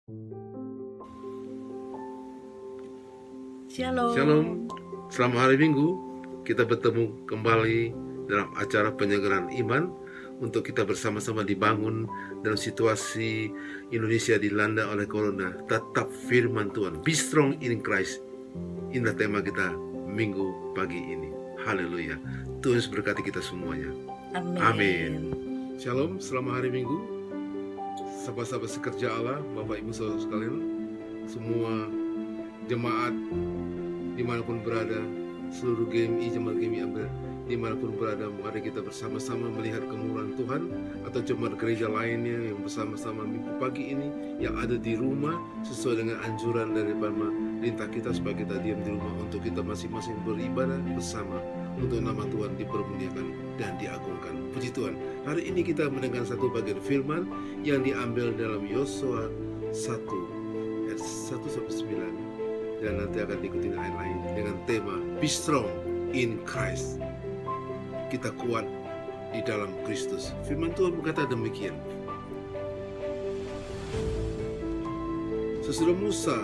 Shalom. Shalom, selamat hari Minggu. Kita bertemu kembali dalam acara penyegaran iman untuk kita bersama-sama dibangun dalam situasi Indonesia dilanda oleh corona. Tetap firman Tuhan, be strong in Christ. Inilah tema kita minggu pagi ini. Haleluya. Tuhan berkati kita semuanya. Amin. Shalom, selamat hari Minggu. Sahabat-sahabat sekerja Allah, Bapak Ibu Saudara sekalian, semua jemaat dimanapun berada, seluruh GMI, jemaat GMI dimanapun berada, mari kita bersama-sama melihat kemurahan Tuhan, atau jemaat gereja lainnya yang bersama-sama minggu pagi ini yang ada di rumah sesuai dengan anjuran dari pemerintah kita supaya kita diam di rumah untuk kita masing-masing beribadah bersama untuk nama Tuhan dipermuliakan dan diagungkan. Puji Tuhan. Hari ini kita mendengar satu bagian firman yang diambil dalam Yosua 1 ayat 1-9. Dan nanti akan diikuti ayat lain dengan tema Be Strong in Christ. Kita kuat di dalam Kristus. Firman Tuhan berkata demikian. Sesudah Musa,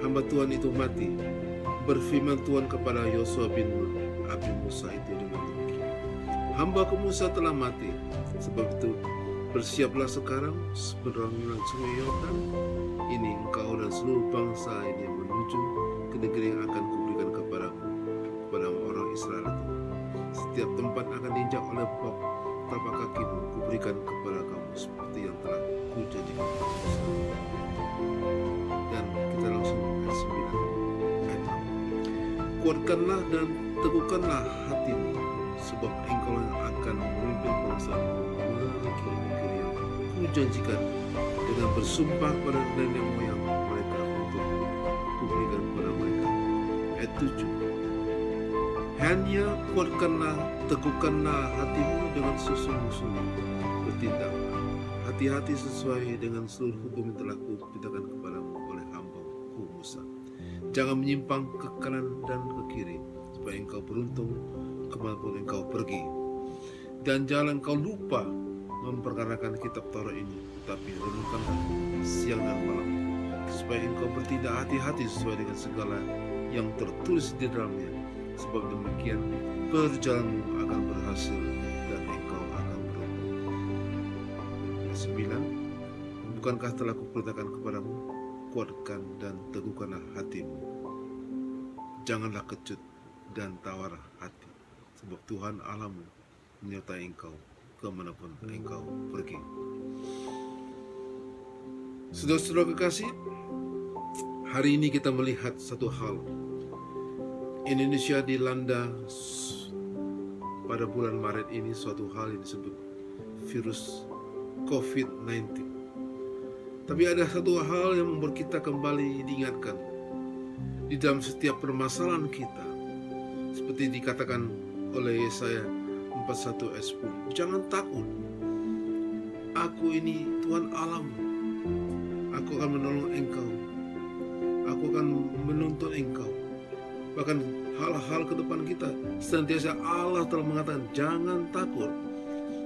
hamba Tuhan itu mati, berfirman Tuhan kepada Yosua bin Abi Musa itu dengan demikian. Hambaku Musa telah mati, sebab itu bersiaplah sekarang seberangnya sungai Yordan ini engkau dan seluruh bangsa ini menuju ke negeri yang akan kuberikan kepadamu, kepada orang Israel itu. Setiap tempat akan diinjak oleh tapak kakimu, kuberikan kepada kamu seperti yang telah kujanjikan kepada Musa. Dan kita langsung ayat 9 ayat 6. Kuatkanlah dan teguhkanlah hatimu, sebab engkau yang akan memimpin bangsa memiliki negeri yang kujanjikan, dengan bersumpah pada nenek moyang mereka untuk kuberikan kepada mereka. Ayat 7. Hanya kuatkanlah, teguhkanlah hatimu dengan sesungguh-sungguh bertindak. Hati-hati sesuai dengan seluruh hukum yang telah kupintakan kepadamu oleh hamba-Ku Musa. Jangan menyimpang ke kanan dan ke kiri, supaya engkau beruntung kemanapun engkau pergi. Dan jangan engkau lupa memperkarakan kitab Taurat ini, tetapi renungkanlah siang dan malam, supaya engkau bertindak hati-hati sesuai dengan segala yang tertulis di dalamnya. Sebab demikian perjalananmu akan berhasil dan engkau akan beruntung. Ayat 9. Bukankah telah kuperintahkan kepadamu, kuatkan dan teguhkanlah hatimu. Janganlah kecut dan tawar hati, sebab Tuhan Allahmu menyertai engkau kemanapun engkau pergi. Saudara-saudara kekasih, hari ini kita melihat satu hal. Indonesia dilanda pada bulan Maret ini suatu hal yang disebut virus COVID-19. Tapi ada satu hal yang membuat kita kembali diingatkan di dalam setiap permasalahan kita, seperti dikatakan oleh Yesaya 41 ayat 10. Jangan takut, aku ini Tuhan Allahmu, aku akan menolong engkau, aku akan menuntun engkau. Bahkan hal-hal ke depan kita senantiasa Allah telah mengatakan jangan takut.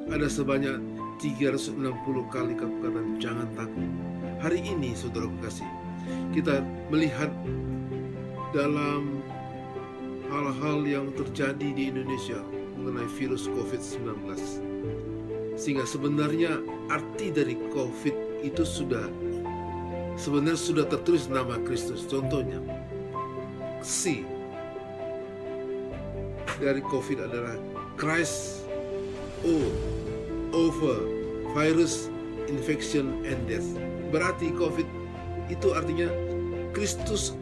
Ada sebanyak 360 kali perkataan jangan takut. Hari ini saudara kekasih, kita melihat dalam hal-hal yang terjadi di Indonesia mengenai virus COVID-19, sehingga sebenarnya arti dari COVID itu sebenarnya sudah tertulis nama Kristus. Contohnya, C dari COVID adalah Christ, O, over, virus, infection, and death. Berarti COVID itu artinya Kristus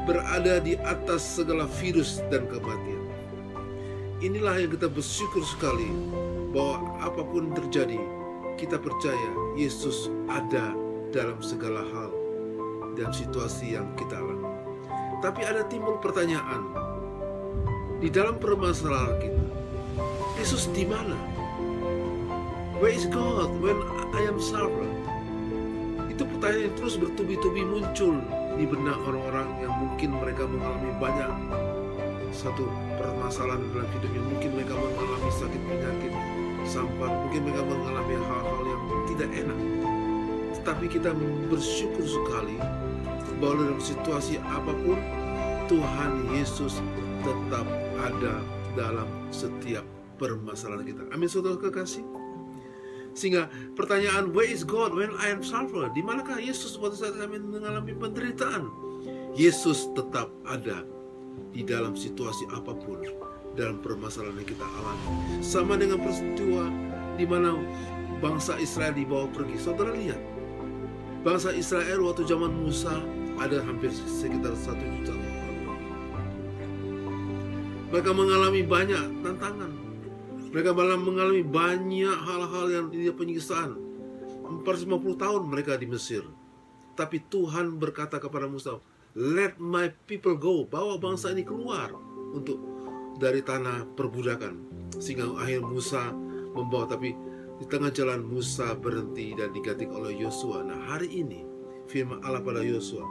berada di atas segala virus dan kematian. Inilah yang kita bersyukur sekali, bahwa apapun terjadi, kita percaya Yesus ada dalam segala hal dan situasi yang kita alami. Tapi ada timbul pertanyaan di dalam permasalahan kita, Yesus di mana? Where is God when I am suffering? Itu pertanyaan yang terus bertubi-tubi muncul di benak orang-orang yang mungkin mereka mengalami banyak satu permasalahan dalam hidupnya. Mungkin mereka mengalami sakit penyakit, sampar, mungkin mereka mengalami hal-hal yang tidak enak. Tetapi kita bersyukur sekali bahwa dalam situasi apapun Tuhan Yesus tetap ada dalam setiap permasalahan kita. Amin, saudara kekasih. Sehingga pertanyaan, where is God when I am suffer? Di manakah Yesus pada saat kami mengalami penderitaan? Yesus tetap ada di dalam situasi apapun, dalam permasalahan yang kita alami. Sama dengan peristiwa di mana bangsa Israel dibawa pergi. Saudara lihat, bangsa Israel waktu zaman Musa ada hampir sekitar 1 juta orang. Mereka mengalami banyak tantangan. Mereka malah mengalami banyak hal-hal yang dia penyiksaan. 450 tahun mereka di Mesir. Tapi Tuhan berkata kepada Musa, let my people go. Bawa bangsa ini keluar dari tanah perbudakan. Sehingga akhir Musa membawa, tapi di tengah jalan Musa berhenti dan diganti oleh Yosua. Nah, hari ini firman Allah pada Yosua,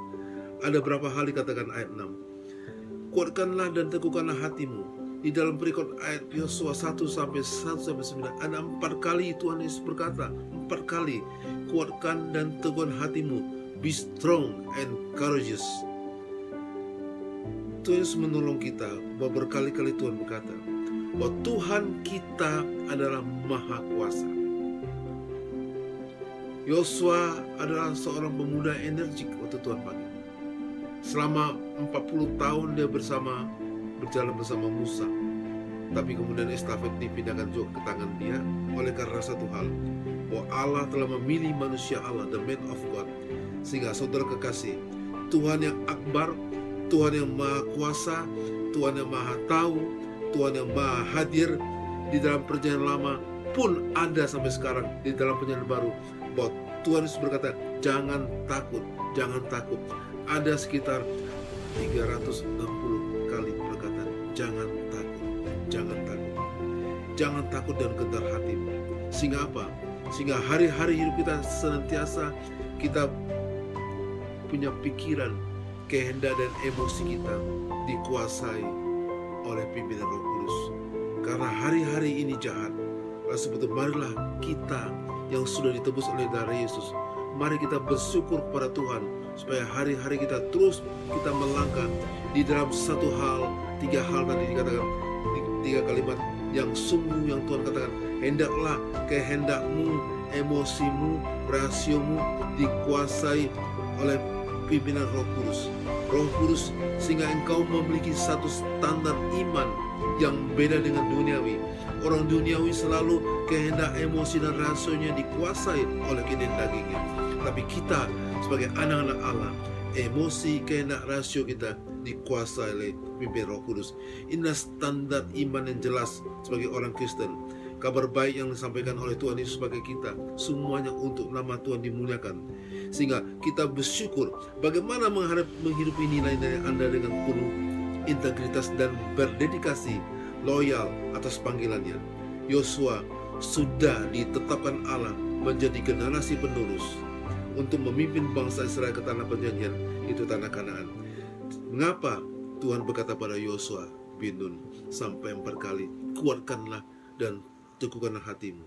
ada berapa hal dikatakan ayat 6. Kuatkanlah dan teguhkanlah hatimu. Di dalam berikut ayat Yosua 1-9 ada 4 kali Tuhan Yesus berkata, 4 kali, kuatkan dan teguhkan hatimu, be strong and courageous. Tuhan Yesus menolong kita, bahwa berkali-kali Tuhan berkata bahwa Tuhan kita adalah Maha Kuasa. Yosua adalah seorang pemuda energik waktu Tuhan panggil. Selama 40 tahun dia berjalan bersama Musa. Tapi kemudian estafet dipindahkan juga ke tangan dia oleh karena satu hal, bahwa Allah telah memilih manusia Allah, the man of God. Sehingga saudara kekasih, Tuhan yang akbar, Tuhan yang maha kuasa, Tuhan yang maha tahu, Tuhan yang maha hadir di dalam perjanjian lama pun ada sampai sekarang di dalam perjanjian baru. Bahwa Tuhan Yesus berkata, jangan takut, jangan takut. Ada sekitar 360 kali perkataan, jangan takut, jangan takut, jangan takut dan gentar hatimu. Sehingga apa? Sehingga hari-hari hidup kita senantiasa kita punya pikiran, kehendak dan emosi kita dikuasai oleh pimpinan Roh Kudus. Karena hari-hari ini jahat. Oleh sebab itu marilah kita yang sudah ditebus oleh darah Yesus, mari kita bersyukur kepada Tuhan supaya hari-hari kita terus kita melangkah di dalam satu hal, 3 hal tadi dikatakan, 3 kalimat yang sungguh yang Tuhan katakan, hendaklah kehendakmu, emosimu, rahasiomu dikuasai oleh pimpinan Roh Kudus. Roh Kudus, sehingga engkau memiliki satu standar iman yang beda dengan duniawi. Orang duniawi selalu kehendak, emosi dan rahasionya dikuasai oleh kehendak dagingnya. Tapi kita sebagai anak-anak Allah, emosi, kehendak, rasio kita dikuasai oleh pimpin Roh Kudus. Inilah standar iman yang jelas sebagai orang Kristen. Kabar baik yang disampaikan oleh Tuhan Yesus bagi kita, semuanya untuk nama Tuhan dimuliakan. Sehingga kita bersyukur bagaimana menghidupi nilai-nilai Anda dengan penuh integritas dan berdedikasi, loyal atas panggilannya. Yosua sudah ditetapkan Allah menjadi generasi penerus untuk memimpin bangsa Israel ke tanah perjanjian, itu tanah Kanaan. Mengapa Tuhan berkata pada Yosua bin Nun sampai 4 kali, kuatkanlah dan teguhkanlah hatimu.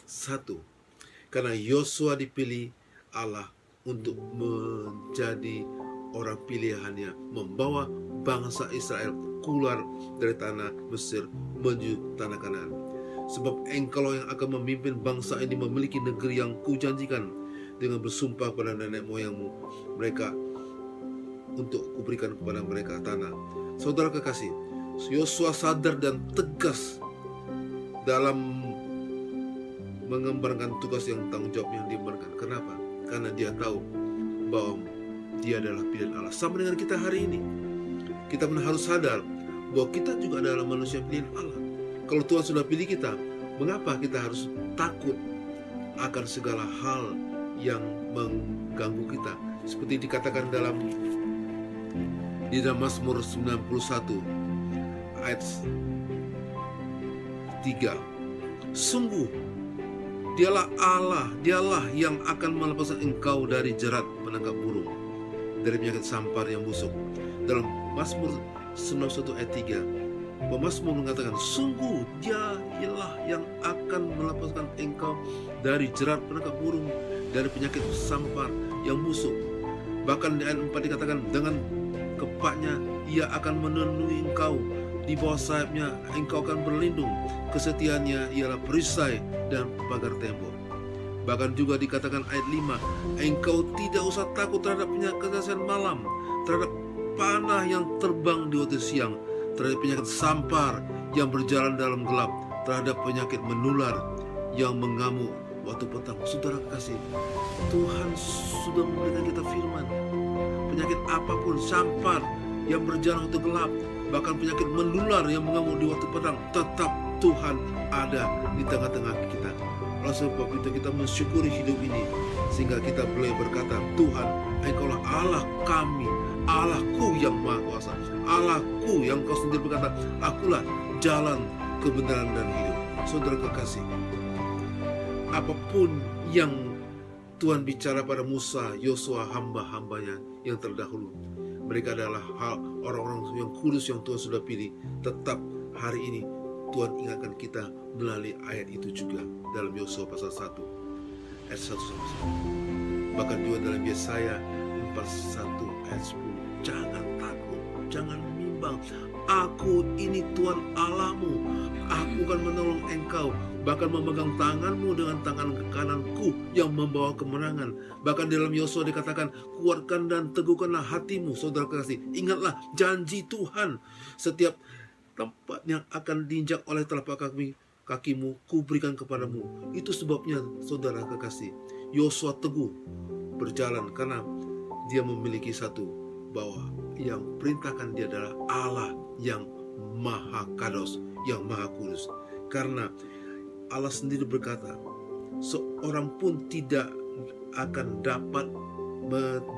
1, karena Yosua dipilih Allah untuk menjadi orang pilihannya, membawa bangsa Israel keluar dari tanah Mesir menuju tanah Kanaan. Sebab engkau yang akan memimpin bangsa ini memiliki negeri yang kujanjikan dengan bersumpah pada nenek moyangmu mereka untuk kuberikan kepada mereka tanah. Saudara kekasih, Yosua sadar dan tegas dalam mengembarkan tugas yang tanggung jawab yang diberikan. Kenapa? Karena dia tahu bahwa dia adalah pilihan Allah. Sama dengan kita hari ini, kita harus sadar bahwa kita juga adalah manusia pilihan Allah. Kalau Tuhan sudah pilih kita, mengapa kita harus takut akan segala hal yang mengganggu kita? Seperti dikatakan di dalam Mazmur 91 ayat 3. Sungguh dialah Allah, dialah yang akan melepaskan engkau dari jerat penangkap burung, dari penyakit sampar yang busuk. Dalam Mazmur 91 ayat 3, pemazmur mengatakan, sungguh dia ialah yang akan melepaskan engkau dari jerat penangkap burung, dari penyakit sampar yang busuk. Bahkan di ayat 4 dikatakan, dengan kepaknya ia akan memenuhi engkau, di bawah sayapnya engkau akan berlindung, kesetiaannya ialah perisai dan pagar tembok. Bahkan juga dikatakan ayat 5, engkau tidak usah takut terhadap penyakit malam, terhadap panah yang terbang di waktu siang, terhadap penyakit sampar yang berjalan dalam gelap, terhadap penyakit menular yang mengamuk waktu petang. Saudara kasih, Tuhan sudah memberikan kita firman. Penyakit apapun, sampar yang berjalan waktu gelap, bahkan penyakit menular yang mengamuk di waktu petang, tetap Tuhan ada di tengah-tengah kita. Oleh sebab itu kita mensyukuri hidup ini, sehingga kita boleh berkata, Tuhan, Engkaulah Allah kami, Allahku yang Maha Kuasa, Allahku yang Kau sendiri berkata, akulah jalan, kebenaran dan hidup. Saudara kekasih, apapun yang Tuhan bicara pada Musa, Yosua, hamba-hambanya yang terdahulu, mereka adalah orang-orang yang kudus yang Tuhan sudah pilih. Tetap hari ini Tuhan ingatkan kita melalui ayat itu juga dalam Yosua pasal 1 ayat 1-1. Bahkan juga dalam Yesaya 41 ayat 10, jangan takut, jangan bimbang, aku ini Tuhan Allahmu, aku akan menolong engkau, bahkan memegang tanganmu dengan tangan kananku yang membawa kemenangan. Bahkan dalam Yosua dikatakan, kuatkan dan teguhkanlah hatimu. Saudara kekasih, ingatlah janji Tuhan, setiap tempat yang akan diinjak oleh telapak kakimu, ku berikan kepadamu. Itu sebabnya saudara kekasih, Yosua teguh berjalan karena dia memiliki satu, bahwa yang perintahkan dia adalah Allah yang Maha Kados, yang Maha Kudus. Karena Allah sendiri berkata, seorang pun tidak akan dapat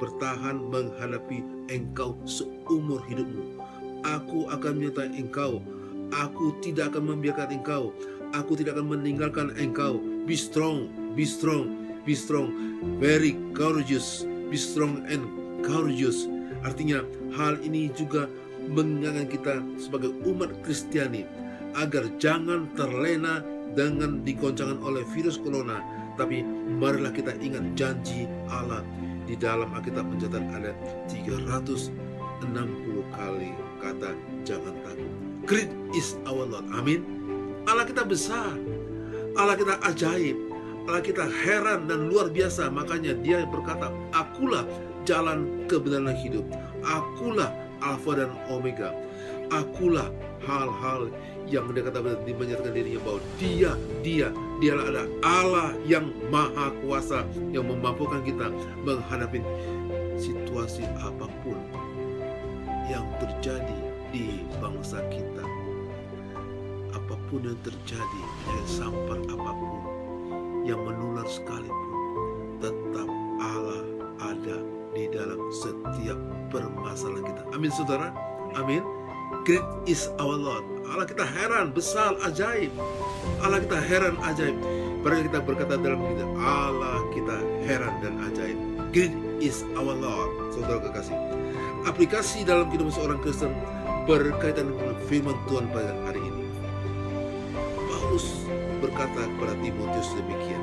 bertahan menghadapi engkau seumur hidupmu. Aku akan menyertai engkau, aku tidak akan membiarkan engkau, aku tidak akan meninggalkan engkau. Be strong, be strong, be strong, very courageous, be strong and courageous. Artinya hal ini juga mengingatkan kita sebagai umat Kristiani agar jangan terlena dengan digoncangkan oleh virus corona, tapi marilah kita ingat janji Allah. Di dalam Alkitab mencatat ada 360 kali kata jangan takut. Great is our Lord. Amin. Allah kita besar, Allah kita ajaib, Allah kita heran dan luar biasa. Makanya dia berkata, akulah jalan, kebenaran, hidup, akulah Alfa dan Omega, akulah hal-hal yang dia kata menyatakan dirinya bahwa dialah ada Allah yang Maha Kuasa, yang memampukan kita menghadapi situasi apapun yang terjadi di bangsa kita. Apapun yang terjadi, sampar apapun yang menular sekalipun, tetap Allah ada di dalam setiap permasalahan kita. Amin saudara, amin. Great is our Lord. Allah kita heran, besar, ajaib. Allah kita heran, ajaib. Padahal kita berkata dalam kita, Allah kita heran dan ajaib. Great is our Lord. Saudara kekasih, aplikasi dalam kehidupan seorang Kristen berkaitan dengan firman Tuhan pada hari ini. Paulus berkata kepada Timotius demikian,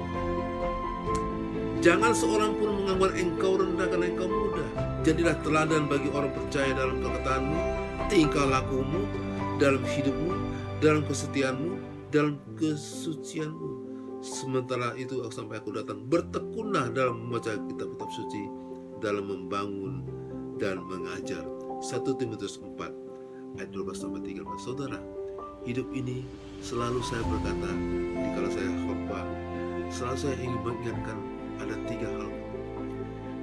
jangan seorang pun menganggap engkau rendah karena engkau muda. Jadilah teladan bagi orang percaya dalam kekataanmu, tingkah lakumu, dalam hidupmu, dalam kesetiaanmu, dalam kesucianmu. Sementara itu sampai aku datang, bertekunlah dalam membaca kitab-kitab suci, dalam membangun dan mengajar. 1 Timotius 4 ayat 12-13. Saudara, hidup ini selalu saya berkata, kalau saya khotbah, selalu saya ingin mengingatkan ada 3 hal.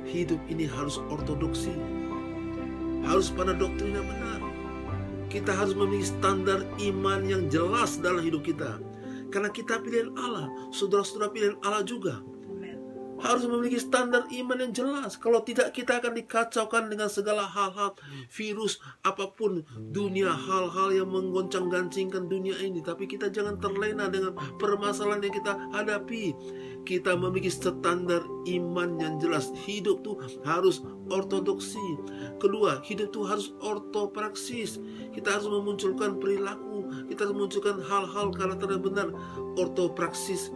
Hidup ini harus ortodoksi, harus pada doktrin yang benar. Kita harus memiliki standar iman yang jelas dalam hidup kita, karena kita pilihan Allah. Saudara-saudara pilihan Allah juga. Harus memiliki standar iman yang jelas. Kalau tidak, kita akan dikacaukan dengan segala hal-hal, virus apapun, dunia, hal-hal yang menggoncang-gancingkan dunia ini. Tapi kita jangan terlena dengan permasalahan yang kita hadapi. Kita memiliki standar iman yang jelas. Hidup tuh harus ortodoksi. Kedua, hidup tuh harus ortopraksis. Kita harus memunculkan perilaku, kita harus memunculkan hal-hal karakter yang benar. Ortopraksis,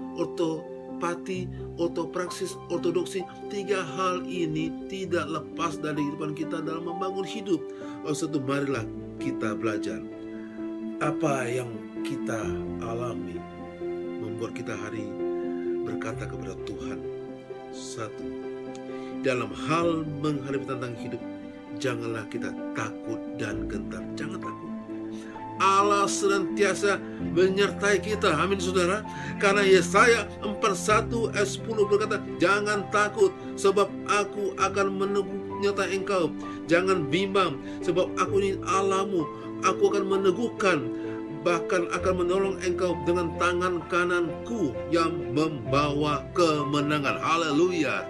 ortopati, ortopraksis, ortodoksi. 3 hal ini tidak lepas dari kehidupan kita dalam membangun hidup. Satu, marilah kita belajar. Apa yang kita alami membuat kita hari berkata kepada Tuhan. 1, dalam hal menghadapi tantangan hidup, janganlah kita takut dan gentar. Jangan takut. Allah senantiasa menyertai kita. Amin saudara. Karena Yesaya 41 ayat 10 berkata, jangan takut sebab aku akan menyertai engkau. Jangan bimbang sebab aku ini Allahmu. Aku akan meneguhkan, bahkan akan menolong engkau dengan tangan kananku yang membawa kemenangan. Haleluya.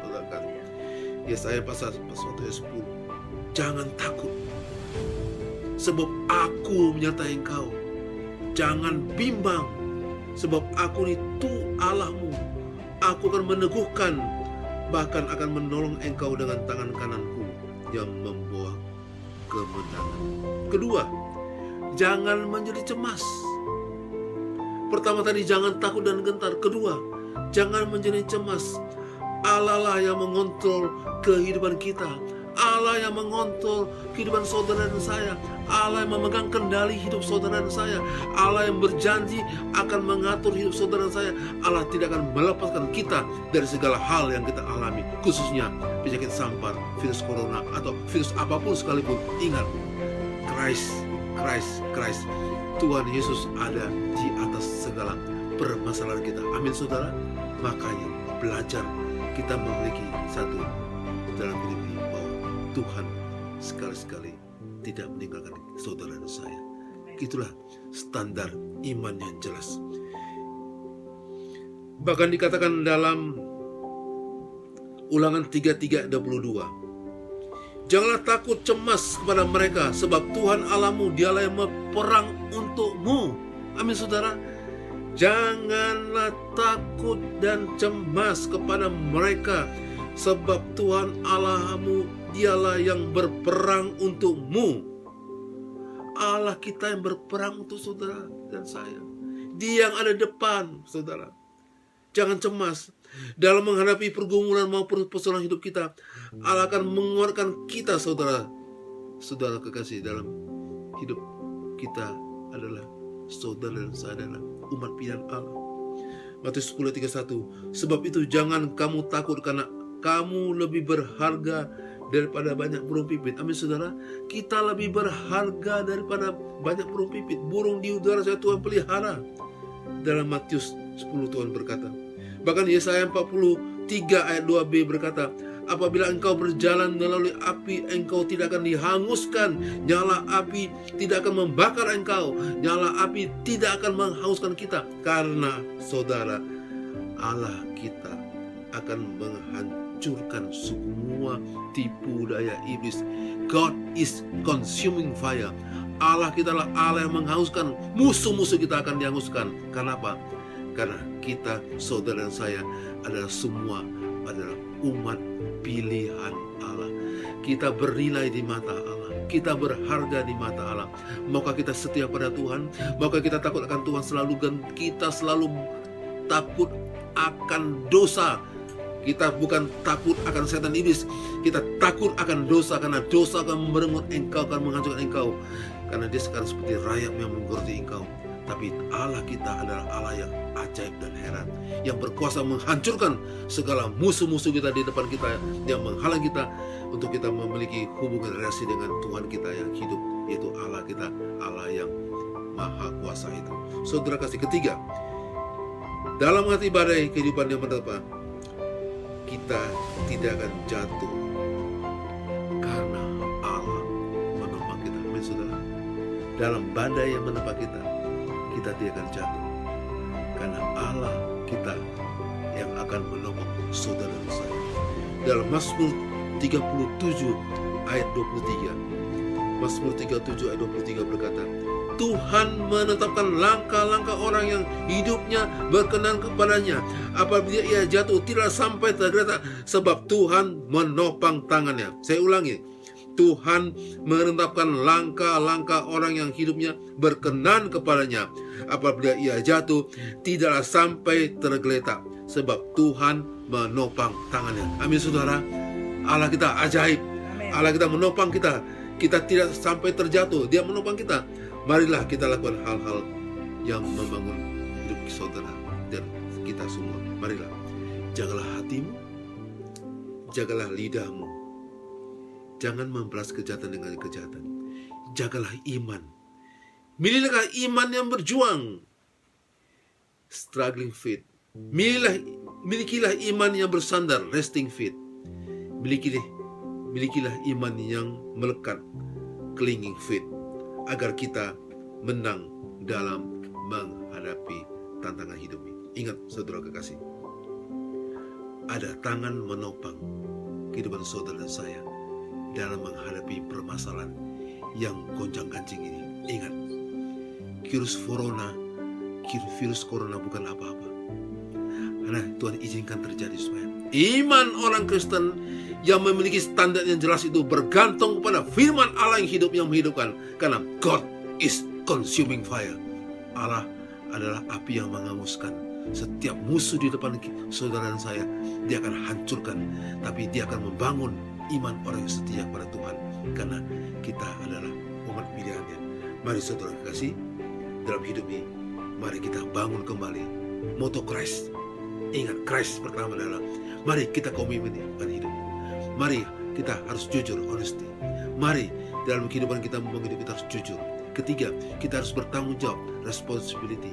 Yesaya pasal 41 ayat 10. Jangan takut sebab aku menyertai engkau. Jangan bimbang sebab aku itu Allahmu. Aku akan meneguhkan, bahkan akan menolong engkau dengan tangan kananku yang membawa kemenangan. Kedua, jangan menjadi cemas. Pertama tadi jangan takut dan gentar. Kedua, jangan menjadi cemas. Allah lah yang mengontrol kehidupan kita. Allah yang mengontrol kehidupan saudara dan saya. Allah yang memegang kendali hidup saudara dan saya. Allah yang berjanji akan mengatur hidup saudara dan saya. Allah tidak akan melepaskan kita dari segala hal yang kita alami, khususnya penyakit sampar, virus corona, atau virus apapun sekalipun. Ingat, Christ, Tuhan Yesus ada di atas segala permasalahan kita. Amin saudara. Makanya belajar kita memiliki satu dalam hidup ini, bahwa Tuhan sekali-sekali tidak meninggalkan saudara dan saya. Itulah standar iman yang jelas. Bahkan dikatakan dalam Ulangan 33:22, janganlah takut cemas kepada mereka, sebab Tuhan Allahmu dialah yang berperang untukmu. Amin saudara. Janganlah takut dan cemas kepada mereka, sebab Tuhan Allahmu dialah yang berperang untukmu. Allah kita yang berperang untuk saudara dan saya. Dia yang ada depan saudara. Jangan cemas. Dalam menghadapi pergumulan maupun persoalan hidup kita, Allah akan menguatkan kita saudara. Saudara kekasih, dalam hidup kita adalah saudara dan saya adalah umat pilihan Allah. Matius 10:31, sebab itu jangan kamu takut, karena kamu lebih berharga daripada banyak burung pipit. Amin saudara. Kita lebih berharga daripada banyak burung pipit. Burung di udara saya Tuhan pelihara. Dalam Matius 10 Tuhan berkata. Bahkan Yesaya 43 ayat 2b berkata, apabila engkau berjalan melalui api, engkau tidak akan dihanguskan. Nyala api tidak akan membakar engkau. Nyala api tidak akan menghauskan kita. Karena saudara, Allah kita akan menghancurkan semua tipu daya iblis. God is consuming fire. Allah kita adalah Allah yang menghauskan. Musuh-musuh kita akan dihanguskan. Kenapa? Karena kita, saudara dan saya, adalah semua adalah umat pilihan Allah. Kita bernilai di mata Allah. Kita berharga di mata Allah. Maukah kita setia pada Tuhan? Maukah kita takut akan Tuhan selalu, dan kita selalu takut akan dosa. Kita bukan takut akan setan iblis. Kita takut akan dosa, karena dosa akan merenggut engkau, akan menghancurkan engkau. Karena dia sekarang seperti rayap yang menggeroti engkau. Tapi Allah kita adalah Allah yang ajaib dan heran, yang berkuasa menghancurkan segala musuh-musuh kita di depan kita, yang menghalang kita untuk kita memiliki hubungan relasi dengan Tuhan kita yang hidup, yaitu Allah kita, Allah yang maha kuasa itu. Saudara kasih, ketiga, dalam hati badai kehidupan yang mendepan, kita tidak akan jatuh karena Allah menopang kita. Amin saudara. Dalam badai yang menempa kita, kita tidak akan jatuh karena Allah kita yang akan menolong saudara saya. Dalam Mazmur 37 ayat 23, Mazmur 37 ayat 23 berkata, Tuhan menetapkan langkah-langkah orang yang hidupnya berkenan kepadanya. Apabila ia jatuh, tidak sampai tergeletak, sebab Tuhan menopang tangannya. Saya ulangi, Tuhan menetapkan langkah-langkah orang yang hidupnya berkenan kepadanya. Apabila ia jatuh, tidaklah sampai tergeletak, sebab Tuhan menopang tangannya. Amin saudara. Allah kita ajaib. Allah kita menopang kita. Kita tidak sampai terjatuh, Dia menopang kita. Marilah kita lakukan hal-hal yang membangun hidup saudara dan kita semua. Marilah, jagalah hatimu, jagalah lidahmu. Jangan membalas kejahatan dengan kejahatan. Jagalah iman. Milikilah iman yang berjuang. Struggling faith. Milikilah iman yang bersandar. Resting faith. Milikilah iman yang melekat. Clinging faith. Agar kita menang dalam menghadapi tantangan hidup ini. Ingat saudara kekasih, ada tangan menopang kehidupan saudara dan saya dalam menghadapi permasalahan yang gonjang-ganjing ini. Ingat, virus corona bukan apa-apa. Karena Tuhan izinkan terjadi supaya iman orang Kristen yang memiliki standar yang jelas itu bergantung kepada firman Allah yang hidup, yang menghidupkan. Karena God is consuming fire. Allah adalah api yang menghanguskan. Setiap musuh di depan saudara dan saya, Dia akan hancurkan. Tapi Dia akan membangun iman orang yang setia kepada Tuhan, karena kita adalah umat pilihannya. Mari saudara kasih, dalam hidup ini, mari kita bangun kembali moto Christ. Ingat, Christ pertama adalah mari kita komitmen pada hidup. Mari kita harus jujur, honesty. Mari dalam kehidupan kita membangun hidup kita harus jujur. Ketiga, kita harus bertanggung jawab, responsibility.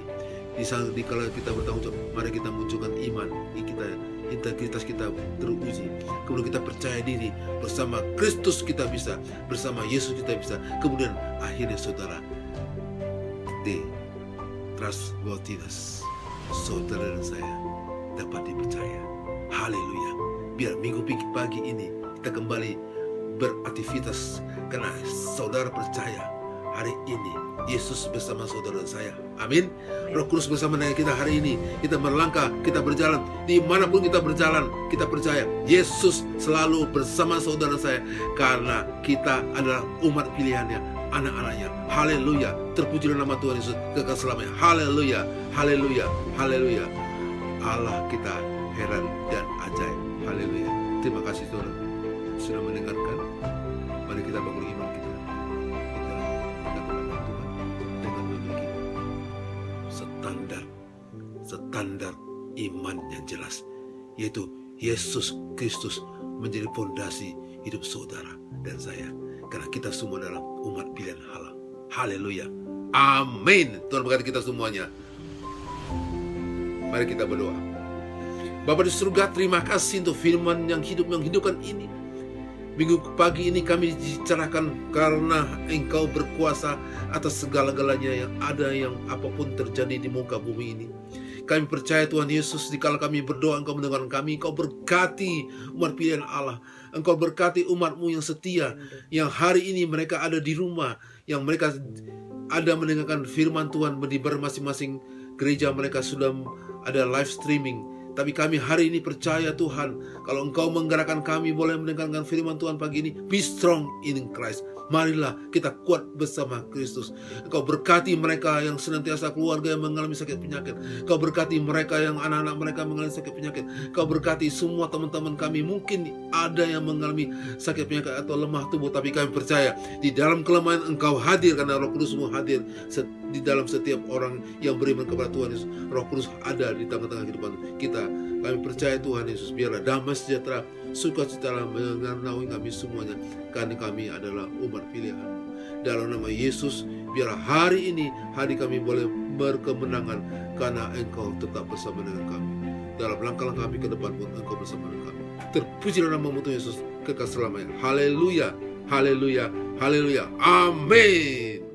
Di kala kita bertanggung jawab, mari kita munculkan iman kita, integritas kita teruji. Kemudian kita percaya diri, bersama Kristus kita bisa, bersama Yesus kita bisa. Kemudian akhirnya saudara, the trustworthiness saudara dan saya dapat dipercaya. Haleluya. Biar minggu pagi ini kita kembali beraktivitas, karena saudara percaya hari ini Yesus bersama saudara saya. Amin. Roh Kudus bersama dengan kita hari ini. Kita melangkah, kita berjalan. Dimanapun kita berjalan, kita percaya Yesus selalu bersama saudara saya. Karena kita adalah umat pilihannya, anak-anaknya. Haleluya. Terpujilah nama Tuhan Yesus kekal selamanya. Haleluya. Haleluya. Haleluya. Allah kita heran dan ajaib. Haleluya. Terima kasih saudara sudah mendengarkan. Mari kita bangun iman kita. Standar iman yang jelas, yaitu Yesus Kristus menjadi fondasi hidup saudara dan saya, karena kita semua adalah umat pilihan Allah. Haleluya. Amin. Tuhan berkati kita semuanya. Mari kita berdoa. Bapa di surga, terima kasih untuk firman yang hidup, yang hidupkan ini. Minggu pagi ini kami dicerahkan karena Engkau berkuasa atas segala-galanya yang ada, yang apapun terjadi di muka bumi ini. Kami percaya Tuhan Yesus, dikala kami berdoa Engkau mendengarkan kami. Engkau berkati umat pilihan Allah. Engkau berkati umat-Mu yang setia, yang hari ini mereka ada di rumah, yang mereka ada mendengarkan firman Tuhan di masing-masing gereja. Mereka sudah ada live streaming. Tapi kami hari ini percaya Tuhan, kalau Engkau menggerakkan kami boleh mendengarkan firman Tuhan pagi ini. Be strong in Christ. Marilah kita kuat bersama Kristus. Engkau berkati mereka yang senantiasa, keluarga yang mengalami sakit penyakit. Engkau berkati mereka yang anak-anak mereka mengalami sakit penyakit. Engkau berkati semua teman-teman kami. Mungkin ada yang mengalami sakit penyakit atau lemah tubuh, tapi kami percaya di dalam kelemahan Engkau hadir, karena Roh Kudus-Mu hadir di dalam setiap orang yang beriman kepada Tuhan Yesus. Roh Kudus ada di tengah-tengah kehidupan kita. Kami percaya Tuhan Yesus, biarlah damai sejahtera, sukacita menyertai kami semuanya, karena kami adalah umat pilihan. Dalam nama Yesus, biarlah hari ini hari kami boleh berkemenangan, karena Engkau tetap bersama dengan kami. Dalam langkah-langkah kami ke depan pun Engkau bersama dengan kami. Terpujilah nama-Mu Tuhan Yesus kekal selamanya. Haleluya, haleluya, haleluya. Amin.